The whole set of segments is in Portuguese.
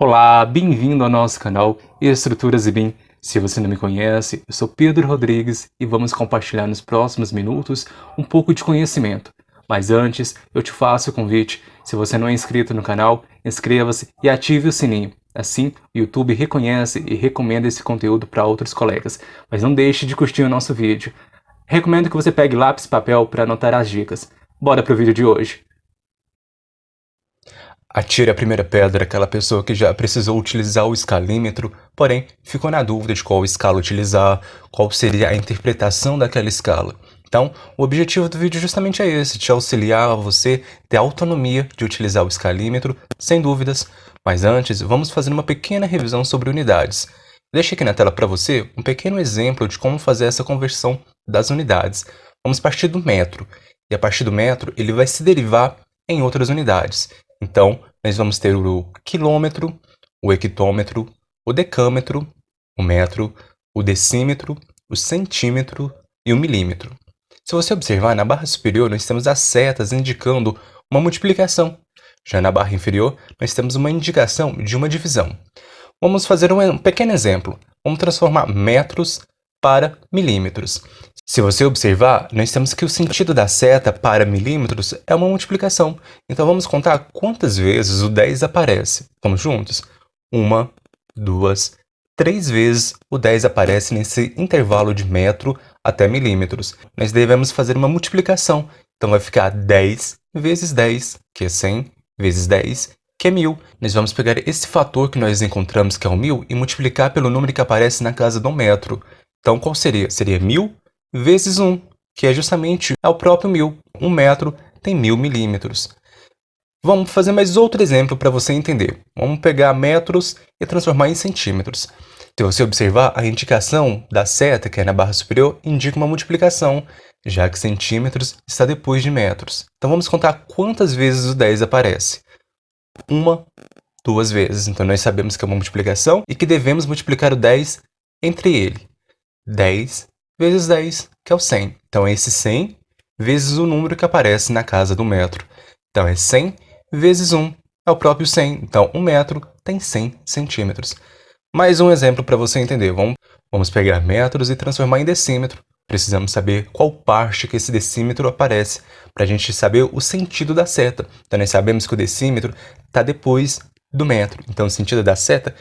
Olá, bem-vindo ao nosso canal Estruturas e BIM. Se você não me conhece, eu sou Pedro Rodrigues e vamos compartilhar nos próximos minutos um pouco de conhecimento. Mas antes, eu te faço o convite, se você não é inscrito no canal, inscreva-se e ative o sininho. Assim, o YouTube reconhece e recomenda esse conteúdo para outros colegas. Mas não deixe de curtir o nosso vídeo. Recomendo que você pegue lápis e papel para anotar as dicas. Bora pro vídeo de hoje. Atire a primeira pedra aquela pessoa que já precisou utilizar o escalímetro, porém ficou na dúvida de qual escala utilizar, qual seria a interpretação daquela escala. Então, o objetivo do vídeo justamente é esse, te auxiliar a você ter a autonomia de utilizar o escalímetro, sem dúvidas. Mas antes, vamos fazer uma pequena revisão sobre unidades. Deixei aqui na tela para você um pequeno exemplo de como fazer essa conversão das unidades. Vamos partir do metro, e a partir do metro ele vai se derivar em outras unidades. Então, nós vamos ter o quilômetro, o hectômetro, o decâmetro, o metro, o decímetro, o centímetro e o milímetro. Se você observar, na barra superior nós temos as setas indicando uma multiplicação. Já na barra inferior, nós temos uma indicação de uma divisão. Vamos fazer um pequeno exemplo. Vamos transformar metros para milímetros. Se você observar, nós temos que o sentido da seta para milímetros é uma multiplicação. Então vamos contar quantas vezes o 10 aparece. Vamos juntos? 1, 2, 3 vezes o 10 aparece nesse intervalo de metro até milímetros. Nós devemos fazer uma multiplicação. Então vai ficar 10 vezes 10, que é 100, vezes 10, que é 1000. Nós vamos pegar esse fator que nós encontramos, que é o 1000, e multiplicar pelo número que aparece na casa do metro. Então qual seria? Seria 1000 vezes 1, que é justamente o próprio 1000. 1 metro tem 1000 milímetros. Vamos fazer mais outro exemplo para você entender. Vamos pegar metros e transformar em centímetros. Se você observar, a indicação da seta, que é na barra superior, indica uma multiplicação, já que centímetros está depois de metros. Então vamos contar quantas vezes o 10 aparece. 1, 2 vezes. Então nós sabemos que é uma multiplicação e que devemos multiplicar o 10 entre ele. 10 vezes 10, que é o 100. Então, é esse 100 vezes o número que aparece na casa do metro. Então, é 100 vezes 1, é o próprio 100. Então, 1 metro tem 100 centímetros. Mais um exemplo para você entender. Vamos pegar metros e transformar em decímetro. Precisamos saber qual parte que esse decímetro aparece, para a gente saber o sentido da seta. Então, nós sabemos que o decímetro está depois do metro. Então, o sentido da seta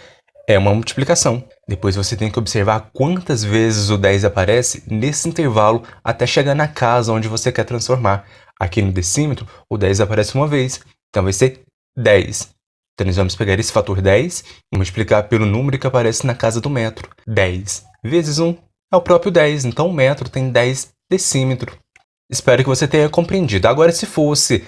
é uma multiplicação. Depois você tem que observar quantas vezes o 10 aparece nesse intervalo até chegar na casa onde você quer transformar. Aqui no decímetro, o 10 aparece uma vez, então vai ser 10. Então nós vamos pegar esse fator 10 e multiplicar pelo número que aparece na casa do metro. 10 vezes 1 é o próprio 10, então o metro tem 10 decímetros. Espero que você tenha compreendido. Agora, se fosse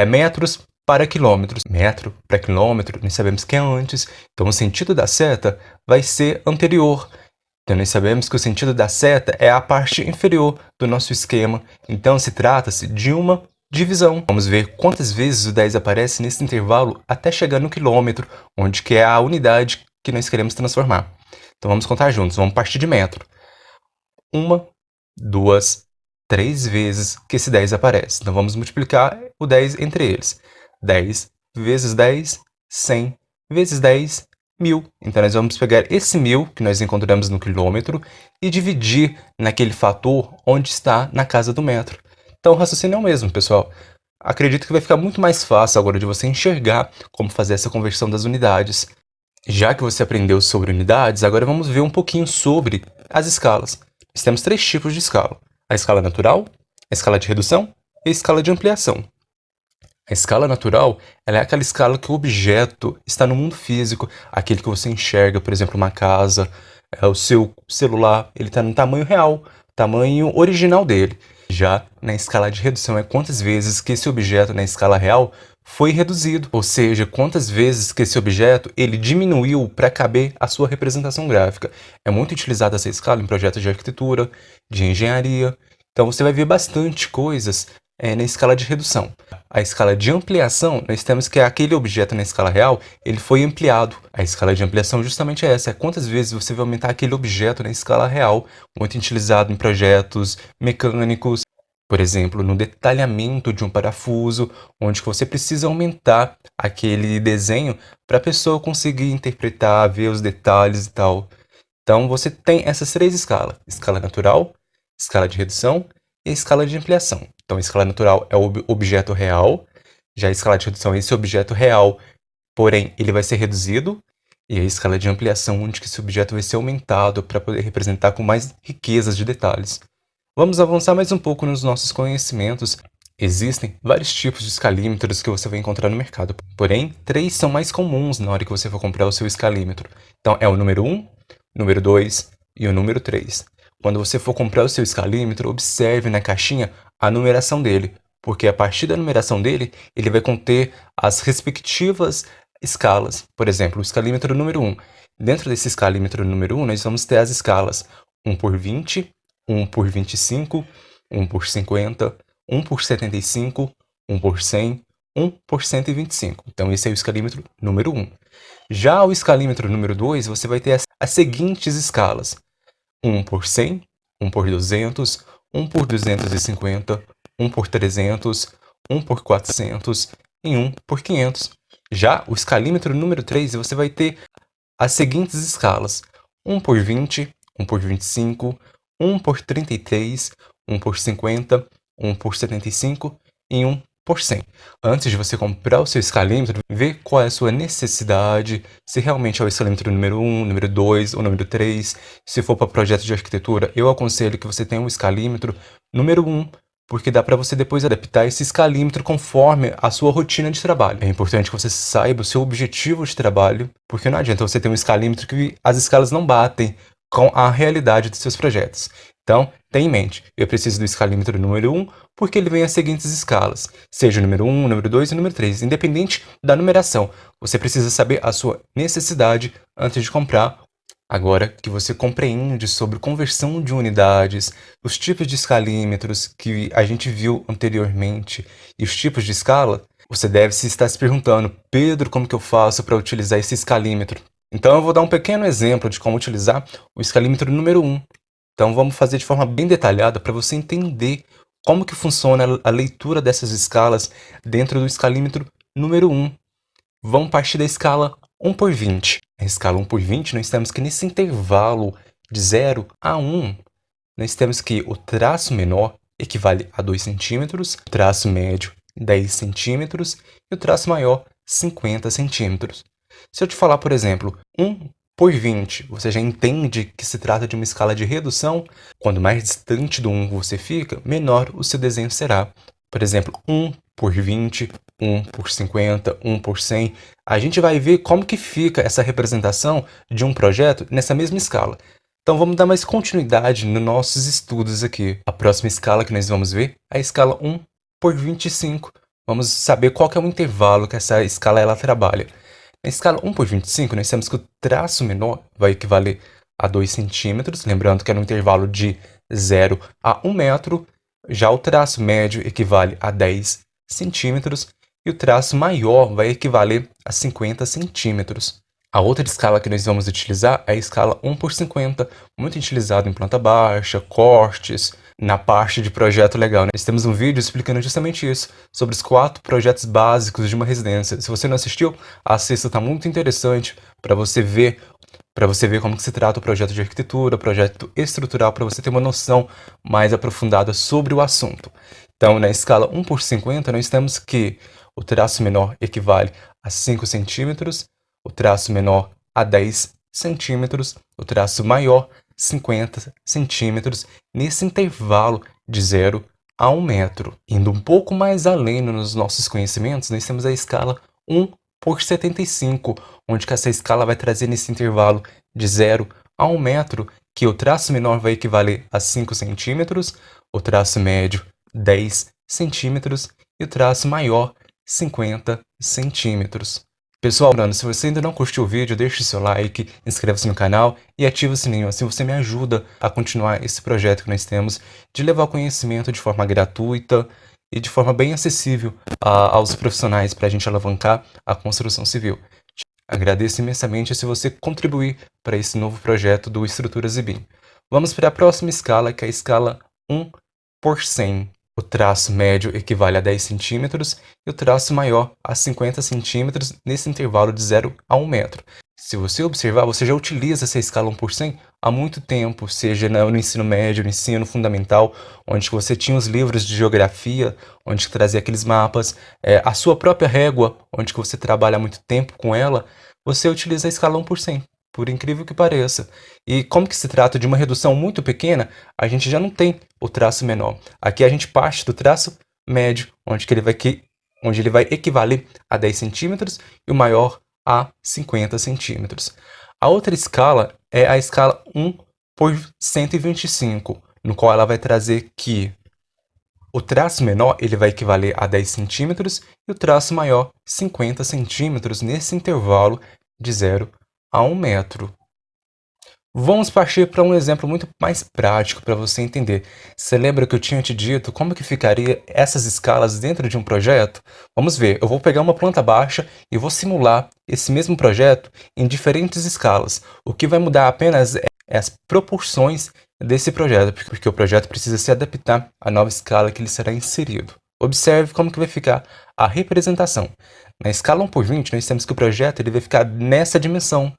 metros para quilômetros, metro para quilômetro, nós sabemos que é antes, então o sentido da seta vai ser anterior. Então nós sabemos que o sentido da seta é a parte inferior do nosso esquema, então se trata-se de uma divisão. Vamos ver quantas vezes o 10 aparece nesse intervalo até chegar no quilômetro, onde que é a unidade que nós queremos transformar. Então vamos contar juntos, vamos partir de metro. 1, 2, 3 vezes que esse 10 aparece. Então vamos multiplicar o 10 entre eles. 10 vezes 10, 100 vezes 10, 1000. Então, nós vamos pegar esse 1000 que nós encontramos no quilômetro e dividir naquele fator onde está na casa do metro. Então, o raciocínio é o mesmo, pessoal. Acredito que vai ficar muito mais fácil agora de você enxergar como fazer essa conversão das unidades. Já que você aprendeu sobre unidades, agora vamos ver um pouquinho sobre as escalas. Nós temos 3 tipos de escala. A escala natural, a escala de redução e a escala de ampliação. A escala natural, ela é aquela escala que o objeto está no mundo físico, aquele que você enxerga, por exemplo, uma casa, o seu celular, ele está no tamanho real, tamanho original dele. Já na escala de redução é quantas vezes que esse objeto na escala real foi reduzido, ou seja, quantas vezes que esse objeto ele diminuiu para caber a sua representação gráfica. É muito utilizada essa escala em projetos de arquitetura, de engenharia, então você vai ver bastante coisas na escala de redução. A escala de ampliação, nós temos que aquele objeto na escala real, ele foi ampliado. A escala de ampliação justamente é essa, é quantas vezes você vai aumentar aquele objeto na escala real, muito utilizado em projetos mecânicos, Por exemplo, no detalhamento de um parafuso, onde que você precisa aumentar aquele desenho para a pessoa conseguir interpretar, ver os detalhes e tal. Então você tem essas três escalas: escala natural, escala de redução e escala de ampliação. Então a escala natural é o objeto real, já a escala de redução é esse objeto real, porém ele vai ser reduzido, e a escala de ampliação, onde que esse objeto vai ser aumentado para poder representar com mais riquezas de detalhes. Vamos avançar mais um pouco nos nossos conhecimentos. Existem vários tipos de escalímetros que você vai encontrar no mercado, porém, três são mais comuns na hora que você for comprar o seu escalímetro. Então, é o número 1, número 2 e o número 3. Quando você for comprar o seu escalímetro, observe na caixinha a numeração dele, porque a partir da numeração dele, ele vai conter as respectivas escalas. Por exemplo, o escalímetro número 1. Dentro desse escalímetro número 1, nós vamos ter as escalas 1 por 20, 1 por 25, 1 por 50, 1 por 75, 1 por 100, 1 por 125. Então esse é o escalímetro número 1. Já o escalímetro número 2, você vai ter as seguintes escalas: 1 por 100, 1 por 200, 1 por 250, 1 por 300, 1 por 400 e 1 por 500. Já o escalímetro número 3, você vai ter as seguintes escalas: 1 por 20, 1 por 25, 1 por 33, 1 por 50, 1 por 75 e 1 por 100. Antes de você comprar o seu escalímetro, vê qual é a sua necessidade, se realmente é o escalímetro número 1, número 2 ou número 3. Se for para projeto de arquitetura, eu aconselho que você tenha um escalímetro número 1, porque dá para você depois adaptar esse escalímetro conforme a sua rotina de trabalho. É importante que você saiba o seu objetivo de trabalho, porque não adianta você ter um escalímetro que as escalas não batem com a realidade dos seus projetos. Então, tenha em mente, eu preciso do escalímetro número 1, porque ele vem as seguintes escalas, seja o número 1, número 2 e número 3, independente da numeração. Você precisa saber a sua necessidade antes de comprar. Agora que você compreende sobre conversão de unidades, os tipos de escalímetros que a gente viu anteriormente e os tipos de escala, você deve estar se perguntando: Pedro, como que eu faço para utilizar esse escalímetro? Então eu vou dar um pequeno exemplo de como utilizar o escalímetro número 1. Então vamos fazer de forma bem detalhada para você entender como que funciona a leitura dessas escalas dentro do escalímetro número 1. Vamos partir da escala 1 por 20. Na escala 1 por 20, nós temos que nesse intervalo de 0 a 1, nós temos que o traço menor equivale a 2 centímetros, o traço médio 10 centímetros e o traço maior 50 centímetros. Se eu te falar, por exemplo, 1 por 20, você já entende que se trata de uma escala de redução. Quanto mais distante do 1 você fica, menor o seu desenho será. Por exemplo, 1 por 20, 1 por 50, 1 por 100. A gente vai ver como que fica essa representação de um projeto nessa mesma escala. Então vamos dar mais continuidade nos nossos estudos aqui. A próxima escala que nós vamos ver é a escala 1 por 25. Vamos saber qual que é o intervalo que essa escala ela trabalha. Na escala 1 por 25, nós temos que o traço menor vai equivaler a 2 centímetros, lembrando que é no intervalo de 0 a 1 metro. Já o traço médio equivale a 10 centímetros e o traço maior vai equivaler a 50 centímetros. A outra escala que nós vamos utilizar é a escala 1 por 50, muito utilizada em planta baixa, cortes, na parte de projeto legal. Nós temos um vídeo explicando justamente isso, sobre os 4 projetos básicos de uma residência. Se você não assistiu, assista, está muito interessante para você ver como que se trata o projeto de arquitetura, o projeto estrutural, para você ter uma noção mais aprofundada sobre o assunto. Então, na escala 1 por 50, nós temos que o traço menor equivale a 5 centímetros, o traço menor a 10 centímetros, o traço maior 50 centímetros, nesse intervalo de 0 a 1 metro. Indo um pouco mais além nos nossos conhecimentos, nós temos a escala 1 por 75, onde que essa escala vai trazer nesse intervalo de 0 a 1 metro, que o traço menor vai equivaler a 5 centímetros, o traço médio 10 centímetros e o traço maior 50 centímetros. Pessoal, se você ainda não curtiu o vídeo, deixe seu like, inscreva-se no canal e ative o sininho, assim você me ajuda a continuar esse projeto que nós temos de levar conhecimento de forma gratuita e de forma bem acessível aos profissionais para a gente alavancar a construção civil. Agradeço imensamente se você contribuir para esse novo projeto do Estruturas e BIM. Vamos para a próxima escala, que é a escala 1 por 100. O traço médio equivale a 10 centímetros e o traço maior a 50 centímetros nesse intervalo de 0 a 1 metro. Se você observar, você já utiliza essa escala 1 por 100 há muito tempo, seja no ensino médio, no ensino fundamental, onde você tinha os livros de geografia, onde trazia aqueles mapas, a sua própria régua, onde você trabalha há muito tempo com ela, você utiliza a escala 1 por 100, por incrível que pareça. E como que se trata de uma redução muito pequena, a gente já não tem o traço menor. Aqui a gente parte do traço médio, onde ele vai equivaler a 10 centímetros e o maior a 50 centímetros. A outra escala é a escala 1 por 125, no qual ela vai trazer que o traço menor ele vai equivaler a 10 centímetros e o traço maior 50 centímetros nesse intervalo de 0 a 1 metro. Vamos partir para um exemplo muito mais prático para você entender. Você lembra que eu tinha te dito como que ficaria essas escalas dentro de um projeto? Vamos ver, eu vou pegar uma planta baixa e vou simular esse mesmo projeto em diferentes escalas. O que vai mudar apenas é as proporções desse projeto, porque o projeto precisa se adaptar à nova escala que ele será inserido. Observe como que vai ficar a representação. Na escala 1 por 20, nós temos que o projeto ele vai ficar nessa dimensão.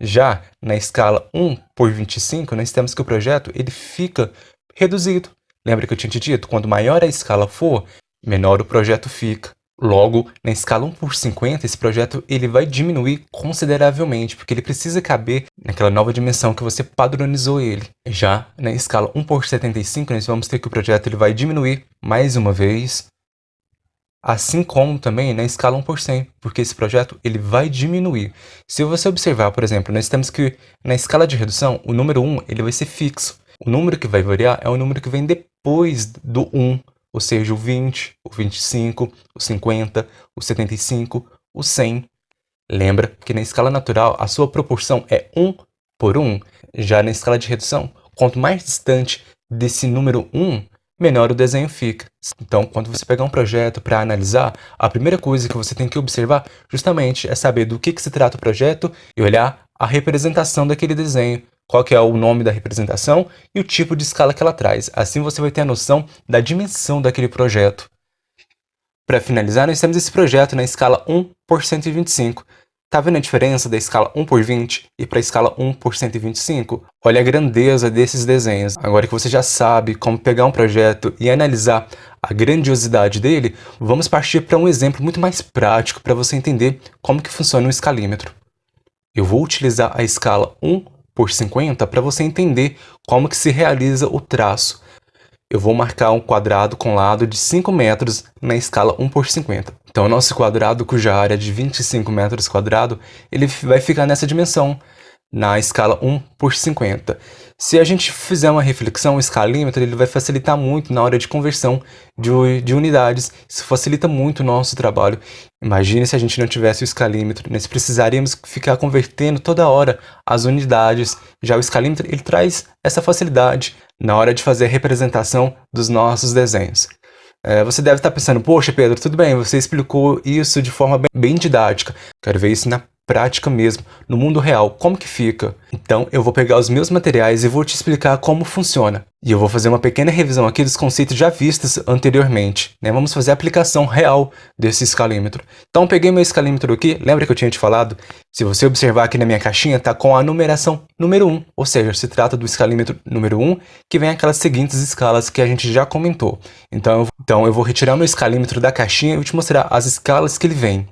Já na escala 1 por 25, nós temos que o projeto ele fica reduzido. Lembra que eu tinha te dito? Quanto maior a escala for, menor o projeto fica. Logo, na escala 1 por 50, esse projeto ele vai diminuir consideravelmente, porque ele precisa caber naquela nova dimensão que você padronizou ele. Já na escala 1 por 75, nós vamos ter que o projeto ele vai diminuir mais uma vez, assim como também na escala 1 por 100, porque esse projeto ele vai diminuir. Se você observar, por exemplo, nós temos que na escala de redução, o número 1 ele vai ser fixo. O número que vai variar é o número que vem depois do 1, ou seja, o 20, o 25, o 50, o 75, o 100. Lembra que na escala natural a sua proporção é 1 por 1. Já na escala de redução, quanto mais distante desse número 1, menor o desenho fica. Então, quando você pegar um projeto para analisar, a primeira coisa que você tem que observar justamente é saber do que se trata o projeto e olhar a representação daquele desenho, qual que é o nome da representação e o tipo de escala que ela traz. Assim você vai ter a noção da dimensão daquele projeto. Para finalizar, nós temos esse projeto na escala 1 por 125. Tá vendo a diferença da escala 1 por 20 e para a escala 1 por 125? Olha a grandeza desses desenhos. Agora que você já sabe como pegar um projeto e analisar a grandiosidade dele, vamos partir para um exemplo muito mais prático para você entender como que funciona um escalímetro. Eu vou utilizar a escala 1 por 50 para você entender como que se realiza o traço. Eu vou marcar um quadrado com lado de 5 metros na escala 1 por 50. Então, o nosso quadrado, cuja área é de 25 metros quadrados, ele vai ficar nessa dimensão, na escala 1 por 50. Se a gente fizer uma reflexão, o escalímetro ele vai facilitar muito na hora de conversão de unidades. Isso facilita muito o nosso trabalho. Imagine se a gente não tivesse o escalímetro, nós precisaríamos ficar convertendo toda hora as unidades. Já o escalímetro ele traz essa facilidade na hora de fazer a representação dos nossos desenhos. Você deve estar pensando, poxa Pedro, tudo bem, você explicou isso de forma bem didática. Quero ver isso na prática mesmo, no mundo real, como que fica? Então eu vou pegar os meus materiais e vou te explicar como funciona. E eu vou fazer uma pequena revisão aqui dos conceitos já vistos anteriormente, né? Vamos fazer a aplicação real desse escalímetro. Então peguei meu escalímetro aqui, lembra que eu tinha te falado? Se você observar aqui na minha caixinha, tá com a numeração número 1, ou seja, se trata do escalímetro número 1, que vem aquelas seguintes escalas que a gente já comentou. Então eu vou retirar meu escalímetro da caixinha e vou te mostrar as escalas que ele vem.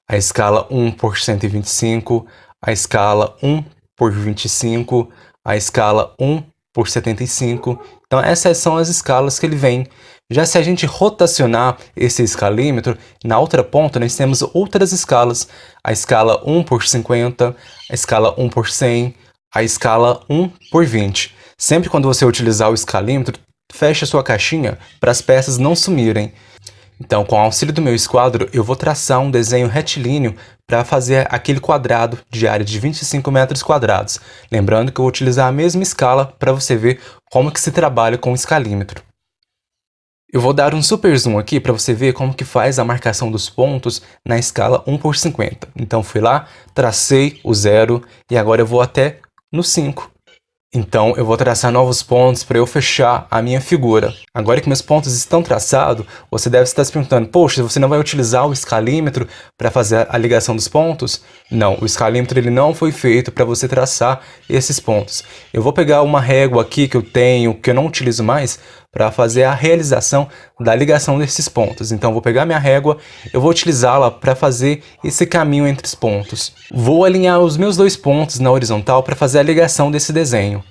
A escala 1 por 125, a escala 1 por 25, a escala 1 por 75. Então essas são as escalas que ele vem. Já se a gente rotacionar esse escalímetro, na outra ponta nós temos outras escalas. A escala 1 por 50, a escala 1 por 100, a escala 1 por 20. Sempre quando você utilizar o escalímetro, feche a sua caixinha para as peças não sumirem. Então, com o auxílio do meu esquadro, eu vou traçar um desenho retilíneo para fazer aquele quadrado de área de 25 metros quadrados. Lembrando que eu vou utilizar a mesma escala para você ver como que se trabalha com o escalímetro. Eu vou dar um super zoom aqui para você ver como que faz a marcação dos pontos na escala 1 por 50. Então, fui lá, tracei o 0 e agora eu vou até no 5. Então eu vou traçar novos pontos para eu fechar a minha figura. Agora que meus pontos estão traçados, você deve estar se perguntando, poxa, você não vai utilizar o escalímetro para fazer a ligação dos pontos? Não, o escalímetro ele não foi feito para você traçar esses pontos. Eu vou pegar uma régua aqui que eu tenho, que eu não utilizo mais, para fazer a realização da ligação desses pontos. Então eu vou pegar minha régua, eu vou utilizá-la para fazer esse caminho entre os pontos. Vou alinhar os meus dois pontos na horizontal para fazer a ligação desse desenho.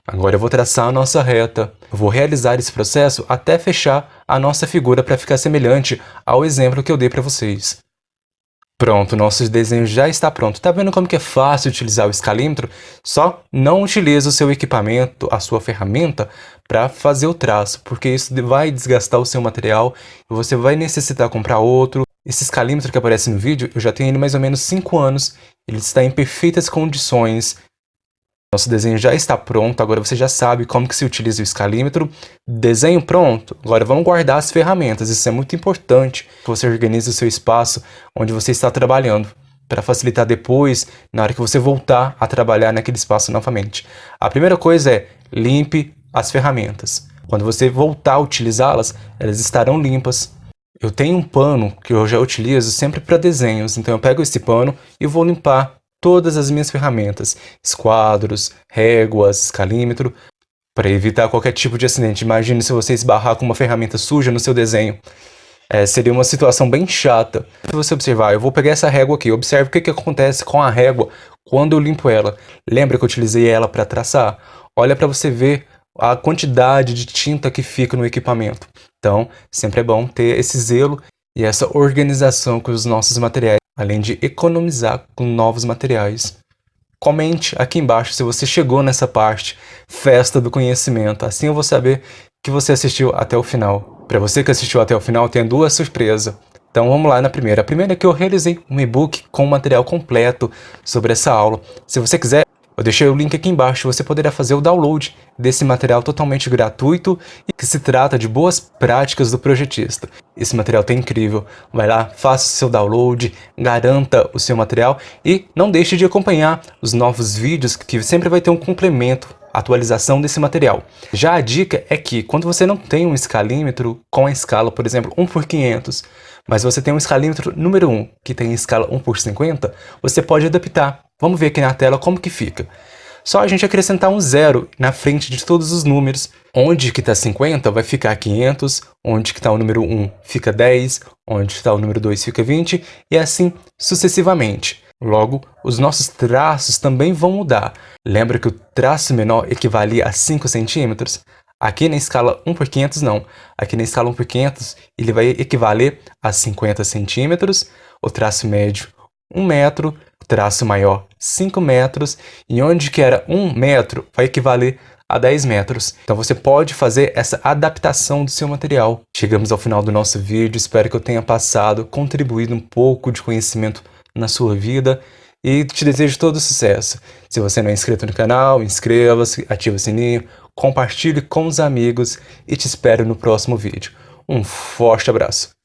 Agora eu vou traçar a nossa reta. Eu vou realizar esse processo até fechar a nossa figura para ficar semelhante ao exemplo que eu dei para vocês. Pronto, nosso desenho já está pronto. Tá vendo como que é fácil utilizar o escalímetro? Só não utilize o seu equipamento, a sua ferramenta, para fazer o traço, porque isso vai desgastar o seu material e você vai necessitar comprar outro. Esse escalímetro que aparece no vídeo, eu já tenho ele mais ou menos 5 anos. Ele está em perfeitas condições. Nosso desenho já está pronto, agora você já sabe como que se utiliza o escalímetro. Desenho pronto, agora vamos guardar as ferramentas, isso é muito importante, que você organize o seu espaço onde você está trabalhando, para facilitar depois, na hora que você voltar a trabalhar naquele espaço novamente. A primeira coisa é, limpe as ferramentas. Quando você voltar a utilizá-las, elas estarão limpas. Eu tenho um pano que eu já utilizo sempre para desenhos, então eu pego esse pano e vou limpar todas as minhas ferramentas, esquadros, réguas, escalímetro, para evitar qualquer tipo de acidente. Imagine se você esbarrar com uma ferramenta suja no seu desenho. Seria uma situação bem chata. Se você observar, eu vou pegar essa régua aqui, observe o que acontece com a régua quando eu limpo ela. Lembra que eu utilizei ela para traçar? Olha para você ver a quantidade de tinta que fica no equipamento. Então, sempre é bom ter esse zelo e essa organização com os nossos materiais, além de economizar com novos materiais. Comente aqui embaixo se você chegou nessa parte, festa do conhecimento, assim eu vou saber que você assistiu até o final. Para você que assistiu até o final, tem duas surpresas. Então vamos lá na primeira. A primeira é que eu realizei um e-book com o material completo sobre essa aula. Se você quiser, eu deixei o link aqui embaixo, você poderá fazer o download desse material totalmente gratuito e que se trata de boas práticas do projetista. Esse material tá incrível, vai lá, faça o seu download, garanta o seu material e não deixe de acompanhar os novos vídeos que sempre vai ter um complemento, atualização desse material. Já a dica é que quando você não tem um escalímetro com a escala, por exemplo, 1/500, mas você tem um escalímetro número 1 que tem escala 1/50, você pode adaptar. Vamos ver aqui na tela como que fica. Só a gente acrescentar um 0 na frente de todos os números. Onde que está 50 vai ficar 500, onde que está o número 1 fica 10, onde está o número 2 fica 20 e assim sucessivamente. Logo, os nossos traços também vão mudar. Lembra que o traço menor equivalia a 5 centímetros? Aqui na escala 1/500 não. Aqui na escala 1/500 ele vai equivaler a 50 centímetros, o traço médio 1 metro, o traço maior 5 metros, e onde que era 1 metro vai equivaler a 10 metros. Então você pode fazer essa adaptação do seu material. Chegamos ao final do nosso vídeo, espero que eu tenha contribuído um pouco de conhecimento na sua vida e te desejo todo sucesso. Se você não é inscrito no canal, inscreva-se, ative o sininho, compartilhe com os amigos e te espero no próximo vídeo. Um forte abraço!